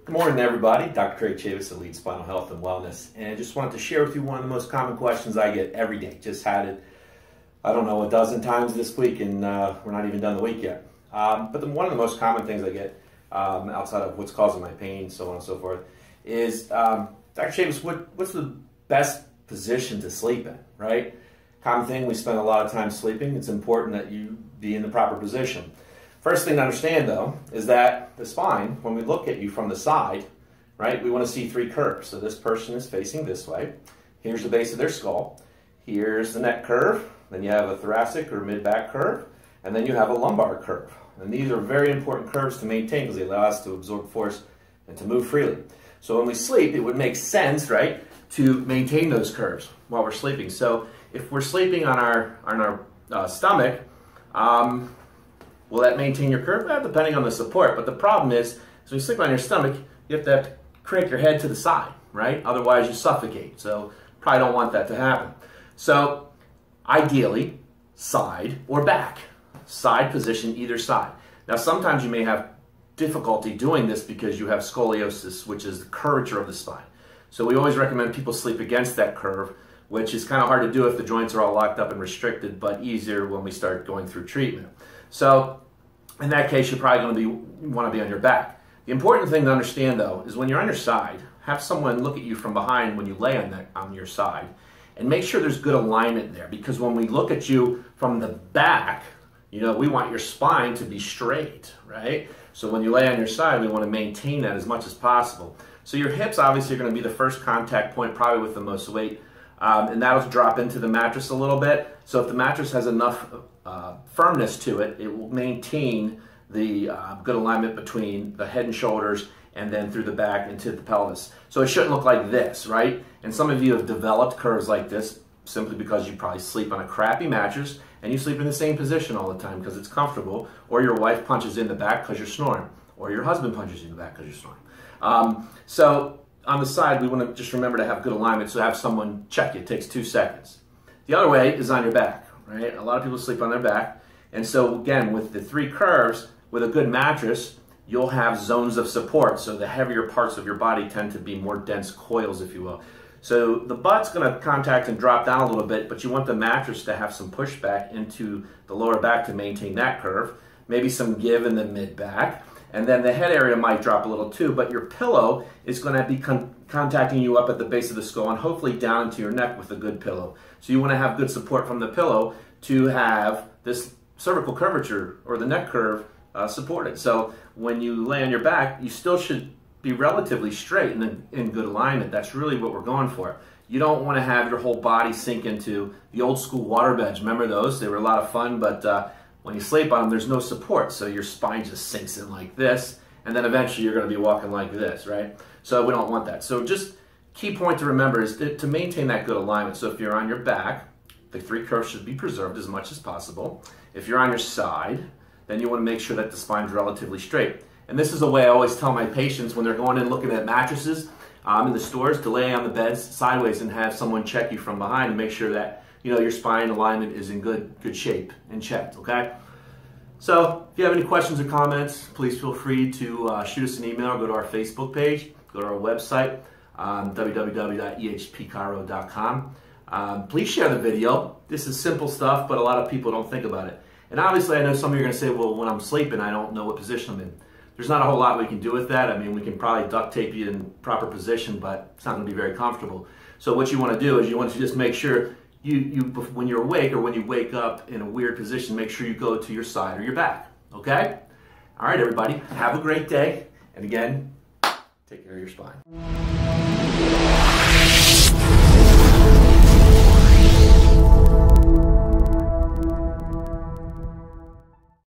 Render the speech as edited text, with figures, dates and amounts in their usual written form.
Good morning, everybody. Dr. Craig Chavis, Elite Spinal Health and Wellness, and I just wanted to share with you one of the most common questions I get every day. Just had it, I don't know, a dozen times this week, and we're not even done the week yet. One of the most common things I get, outside of what's causing my pain, so on and so forth, is, Dr. Chavis, what's the best position to sleep in, right? Common thing, we spend a lot of time sleeping. It's important that you be in the proper position. First thing to understand, though, is that the spine, when we look at you from the side, right, we want to see three curves. So this person is facing this way. Here's the base of their skull. Here's the neck curve. Then you have a thoracic or mid-back curve. And then you have a lumbar curve. And these are very important curves to maintain because they allow us to absorb force and to move freely. So when we sleep, it would make sense, right, to maintain those curves while we're sleeping. So if we're sleeping on our stomach, will that maintain your curve? Well, depending on the support. But the problem is when you sleep on your stomach, you have to crank your head to the side, right? Otherwise, you suffocate. So probably don't want that to happen. So ideally, side or back. Side position, either side. Now, sometimes you may have difficulty doing this because you have scoliosis, which is the curvature of the spine. So we always recommend people sleep against that curve, which is kind of hard to do if the joints are all locked up and restricted, but easier when we start going through treatment. So in that case, you're probably going to want to be on your back. The important thing to understand, though, is when you're on your side, have someone look at you from behind when you lay on your side, and make sure there's good alignment there. Because when we look at you from the back, you know, we want your spine to be straight, right? So when you lay on your side, we want to maintain that as much as possible. So your hips obviously are going to be the first contact point, probably with the most weight, and that'll drop into the mattress a little bit. So if the mattress has enough firmness to it, it will maintain the good alignment between the head and shoulders and then through the back into the pelvis. So it shouldn't look like this, right? And some of you have developed curves like this simply because you probably sleep on a crappy mattress and you sleep in the same position all the time because it's comfortable, or your wife punches in the back because you're snoring, or your husband punches you in the back because you're snoring. So on the side, we want to just remember to have good alignment, so have someone check you. It takes 2 seconds. The other way is on your back, right? A lot of people sleep on their back. And so again, with the 3 curves, with a good mattress, you'll have zones of support. So the heavier parts of your body tend to be more dense coils, if you will. So the butt's going to contact and drop down a little bit, but you want the mattress to have some pushback into the lower back to maintain that curve. Maybe some give in the mid-back. And then the head area might drop a little too, but your pillow is going to be contacting you up at the base of the skull and hopefully down into your neck with a good pillow. So you want to have good support from the pillow to have this cervical curvature or the neck curve supported. So when you lay on your back, you still should be relatively straight and in good alignment. That's really what we're going for. You don't want to have your whole body sink into the old school water beds. Remember those? They were a lot of fun, but when you sleep on them, there's no support, so your spine just sinks in like this, and then eventually you're going to be walking like this, right? So we don't want that. So just key point to remember is to maintain that good alignment. So if you're on your back, the 3 curves should be preserved as much as possible. If you're on your side, then you want to make sure that the spine's relatively straight. And this is the way I always tell my patients when they're going in looking at mattresses in the stores, to lay on the beds sideways and have someone check you from behind and make sure that your spine alignment is in good shape and checked, okay? So if you have any questions or comments, please feel free to shoot us an email or go to our Facebook page, go to our website, www.ehpchiro.com. Please share the video. This is simple stuff, but a lot of people don't think about it. And obviously I know some of you are going to say, well, when I'm sleeping, I don't know what position I'm in. There's not a whole lot we can do with that. I mean, we can probably duct tape you in proper position, but it's not going to be very comfortable. So what you want to do is you want to just make sure when you're awake or when you wake up in a weird position, make sure you go to your side or your back, okay? All right, everybody, have a great day. And again, take care of your spine.